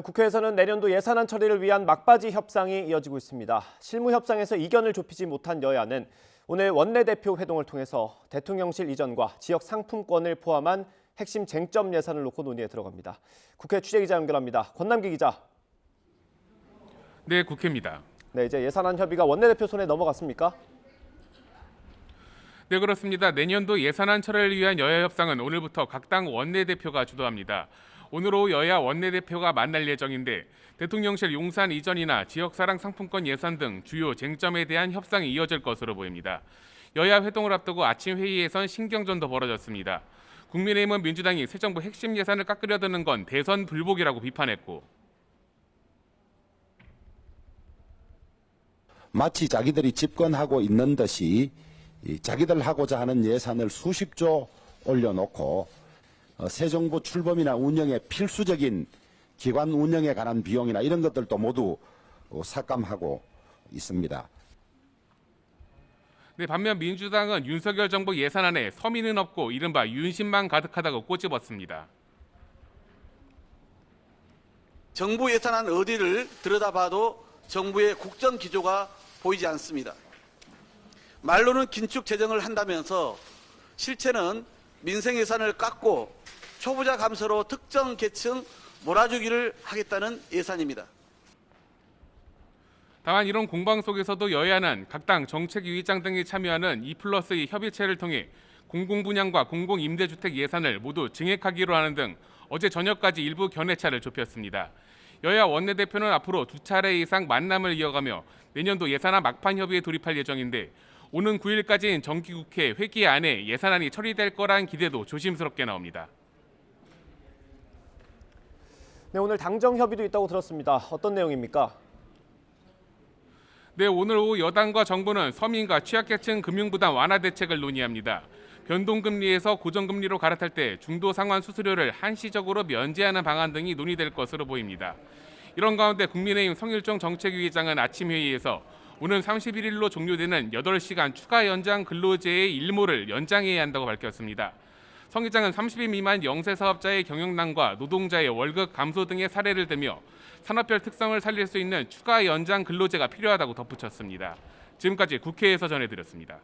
국회에서는 내년도 예산안 처리를 위한 막바지 협상이 이어지고 있습니다. 실무 협상에서 이견을 좁히지 못한 여야는 오늘 원내대표 회동을 통해서 대통령실 이전과 지역 상품권을 포함한 핵심 쟁점 예산을 놓고 논의에 들어갑니다. 국회 취재기자 연결합니다. 권남기 기자. 네, 국회입니다. 네, 이제 예산안 협의가 원내대표 손에 넘어갔습니까? 네, 그렇습니다. 내년도 예산안 처리를 위한 여야 협상은 오늘부터 각 당 원내대표가 주도합니다. 오늘 오후 여야 원내대표가 만날 예정인데 대통령실 용산 이전이나 지역사랑 상품권 예산 등 주요 쟁점에 대한 협상이 이어질 것으로 보입니다. 여야 회동을 앞두고 아침 회의에선 신경전도 벌어졌습니다. 국민의힘은 민주당이 새 정부 핵심 예산을 깎으려 드는 건 대선 불복이라고 비판했고, 마치 자기들이 집권하고 있는 듯이 자기들 하고자 하는 예산을 수십조 올려놓고 새 정부 출범이나 운영에 필수적인 기관 운영에 관한 비용이나 이런 것들도 모두 삭감하고 있습니다. 네, 반면 민주당은 윤석열 정부 예산안에 서민은 없고 이른바 윤심만 가득하다고 꼬집었습니다. 정부 예산안 어디를 들여다봐도 정부의 국정 기조가 보이지 않습니다. 말로는 긴축 재정을 한다면서 실체는 민생 예산을 깎고 초부자 감소로 특정 계층 몰아주기를 하겠다는 예산입니다. 다만 이런 공방 속에서도 여야는 각 당 정책위의장 등이 참여하는 2+2 협의체를 통해 공공분양과 공공임대주택 예산을 모두 증액하기로 하는 등 어제 저녁까지 일부 견해차를 좁혔습니다. 여야 원내대표는 앞으로 2차례 이상 만남을 이어가며 내년도 예산안 막판 협의에 돌입할 예정인데 오는 9일까지인 정기국회 회기 안에 예산안이 처리될 거란 기대도 조심스럽게 나옵니다. 네, 오늘 당정 협의도 있다고 들었습니다. 어떤 내용입니까? 네, 오늘 오후 여당과 정부는 서민과 취약계층 금융부담 완화 대책을 논의합니다. 변동금리에서 고정금리로 갈아탈 때 중도상환 수수료를 한시적으로 면제하는 방안 등이 논의될 것으로 보입니다. 이런 가운데 국민의힘 성일종 정책위의장은 아침 회의에서 오는 31일로 종료되는 8시간 추가 연장 근로제의 일모를 연장해야 한다고 밝혔습니다. 성 의장은 30인 미만 영세 사업자의 경영난과 노동자의 월급 감소 등의 사례를 들며 산업별 특성을 살릴 수 있는 추가 연장 근로제가 필요하다고 덧붙였습니다. 지금까지 국회에서 전해드렸습니다.